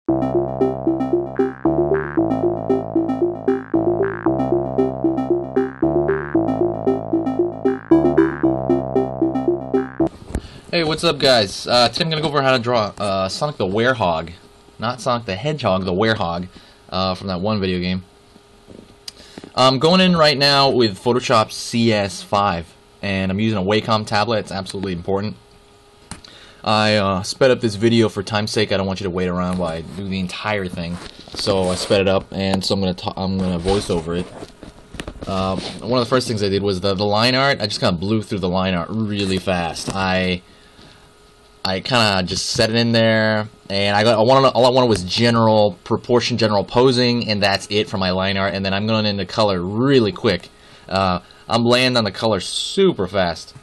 Hey, what's up, guys? Today I'm going to go over how to draw Sonic the Werehog. Not Sonic the Hedgehog, the Werehog from that one video game. I'm going in right now with Photoshop CS5, and I'm using a Wacom tablet. It's absolutely important. I sped up this video for time's sake. I don't want you to wait around while I do the entire thing. So I sped it up, and so I'm gonna voice over it. One of the first things I did was the line art. I just kind of blew through the line art really fast. I kind of just set it in there, and all I wanted was general proportion, general posing, and that's it for my line art. And then I'm going into color really quick. I'm laying on the color super fast.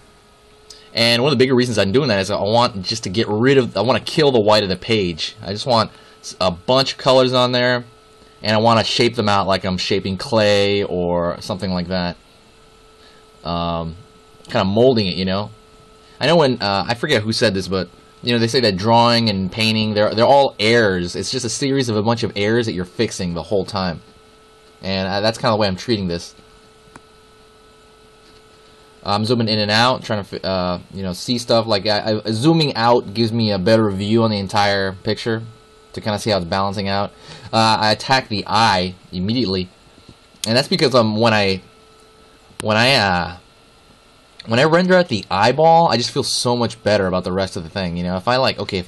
And one of the bigger reasons I'm doing that is I want just to get rid of, I want to kill the white of the page. I just want a bunch of colors on there, and I want to shape them out like I'm shaping clay or something like that. Kind of molding it, you know. I know when I forget who said this, but you know, they say that drawing and painting, they're all errors. It's just a series of a bunch of errors that you're fixing the whole time, and that's kind of the way I'm treating this. I'm zooming in and out, trying to you know, see stuff. Like zooming out gives me a better view on the entire picture to kind of see how it's balancing out. I attack the eye immediately, and that's because when I render out the eyeball, I just feel so much better about the rest of the thing. You know, if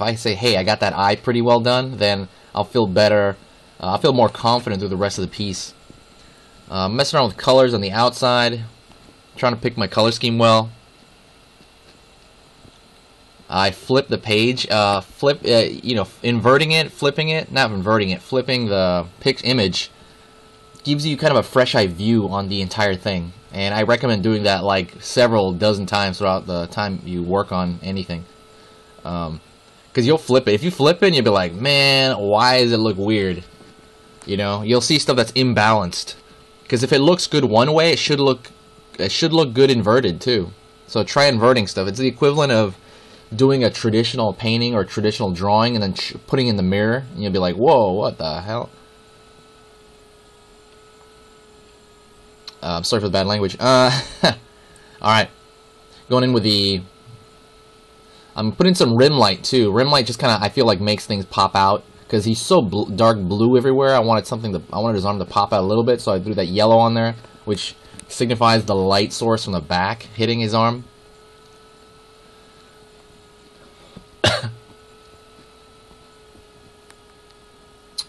I say, hey, I got that eye pretty well done, then I'll feel better. I'll feel more confident through the rest of the piece. Messing around with colors on the outside, trying to pick my color scheme well. I flip the page, you know, inverting it, flipping it, not inverting it, flipping the image gives you kind of a fresh eye view on the entire thing. And I recommend doing that like several dozen times throughout the time you work on anything. Because you'll flip it. If you flip it, you'll be like, man, why does it look weird? You know, you'll see stuff that's imbalanced. Because if it looks good one way, it should look good inverted too. So try inverting stuff. It's the equivalent of doing a traditional painting or traditional drawing and then putting it in the mirror. And you'll be like, whoa, what the hell? Sorry for the bad language. Alright. Going in with I'm putting some rim light too. Rim light just kind of, I feel like, makes things pop out. Because he's so dark blue everywhere. I wanted his arm to pop out a little bit. So I threw that yellow on there, which signifies the light source from the back hitting his arm.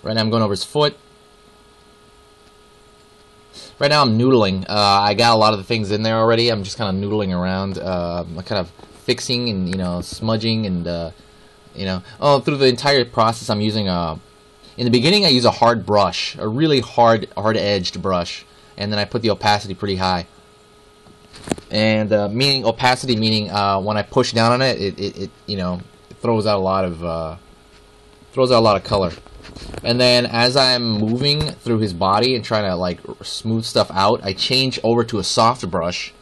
Right now I'm going over his foot. Right now I'm noodling. I got a lot of the things in there already. I'm just kind of noodling around, kind of fixing and, you know, smudging and, you know. Oh, through the entire process I'm using in the beginning I use a hard brush, a really hard-edged brush, and then I put the opacity pretty high. And meaning opacity, meaning when I push down on it, it you know, it throws out a lot of color. And then as I'm moving through his body and trying to like smooth stuff out, I change over to a soft brush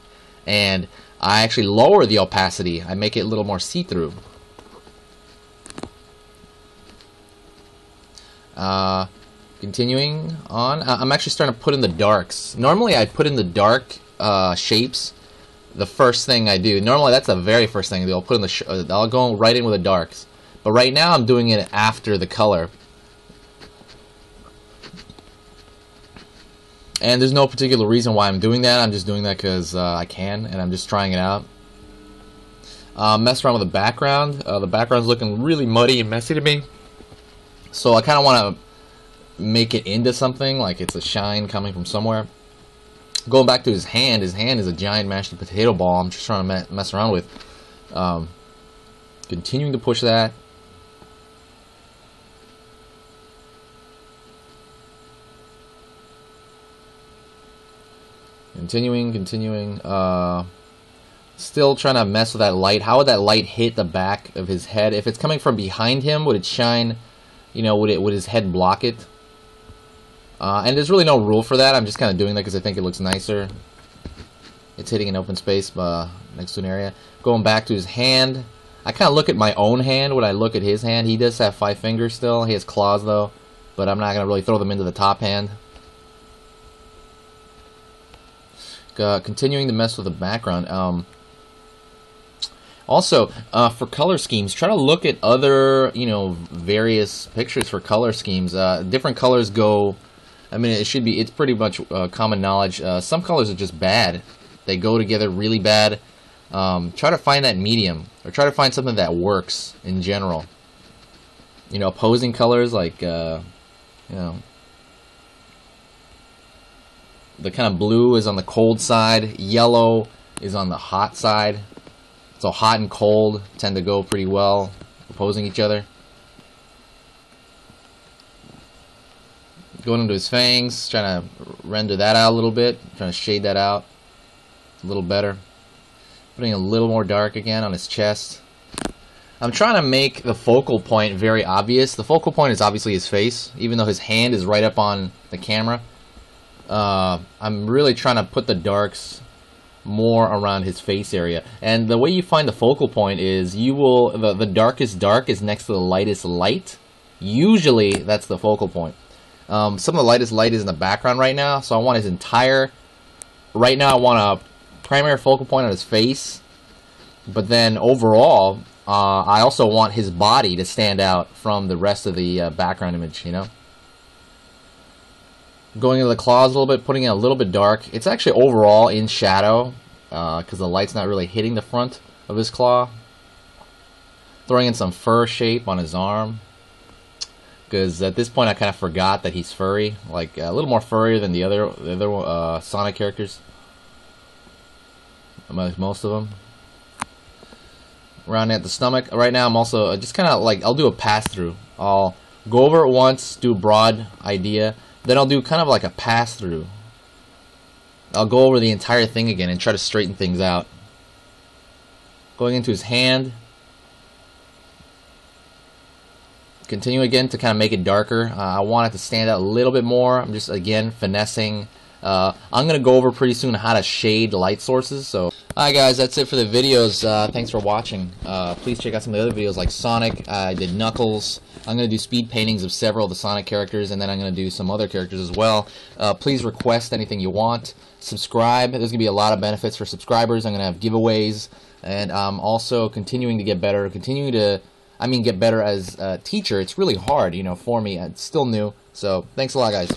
and I actually lower the opacity. I make it a little more see-through. Continuing on, I'm actually starting to put in the darks. Normally I put in the dark shapes the first thing I do. Normally that's the very first thing I do. I'll put in I'll go right in with the darks. But right now I'm doing it after the color. And there's no particular reason why I'm doing that. I'm just doing that because I can, and I'm just trying it out. Mess around with the background. The background's looking really muddy and messy to me. So I kind of want to make it into something, like it's a shine coming from somewhere. Going back to his hand is a giant mashed potato ball I'm just trying to mess around with. Continuing to push that. Continuing, still trying to mess with that light. How would that light hit the back of his head? If it's coming from behind him, would it shine, you know, would his head block it? And there's really no rule for that. I'm just kind of doing that because I think it looks nicer. It's hitting an open space next to an area. Going back to his hand, I kind of look at my own hand when I look at his hand. He does have 5 fingers still. He has claws though, but I'm not going to really throw them into the top hand. Continuing to mess with the background. Also, for color schemes, try to look at other, various pictures for color schemes. Different colors go, I mean, it's pretty much common knowledge. Some colors are just bad. They go together really bad. Try to find that medium, or try to find something that works in general. Opposing colors like, the kind of blue is on the cold side, yellow is on the hot side. So hot and cold tend to go pretty well, opposing each other. Going into his fangs, trying to render that out a little bit, trying to shade that out a little better. Putting a little more dark again on his chest. I'm trying to make the focal point very obvious. The focal point is obviously his face, even though his hand is right up on the camera. I'm really trying to put the darks more around his face area, and the way you find the focal point is the darkest dark is next to the lightest light. Usually that's the focal point. Some of the lightest light is in the background right now, so I want his entire, right now I want a primary focal point on his face, but then overall I also want his body to stand out from the rest of the background image, Going into the claws a little bit, putting it a little bit dark. It's actually overall in shadow because the light's not really hitting the front of his claw. Throwing in some fur shape on his arm, because at this point I kind of forgot that he's furry, like a little more furry than the other Sonic characters. Most of them. Around at the stomach. Right now I'm also just kind of like, I'll do a pass through. I'll go over it once, do a broad idea. Then I'll do kind of like a pass-through. I'll go over the entire thing again and try to straighten things out. Going into his hand. Continue again to kind of make it darker. I want it to stand out a little bit more. I'm just, again, finessing. I'm going to go over pretty soon how to shade light sources. So, alright guys, that's it for the videos. Thanks for watching. Please check out some of the other videos like Sonic. I did Knuckles. I'm going to do speed paintings of several of the Sonic characters, and then I'm going to do some other characters as well. Please request anything you want. Subscribe. There's going to be a lot of benefits for subscribers. I'm going to have giveaways, and I'm also continuing to get better. Get better as a teacher. It's really hard, for me. It's still new. So, thanks a lot, guys.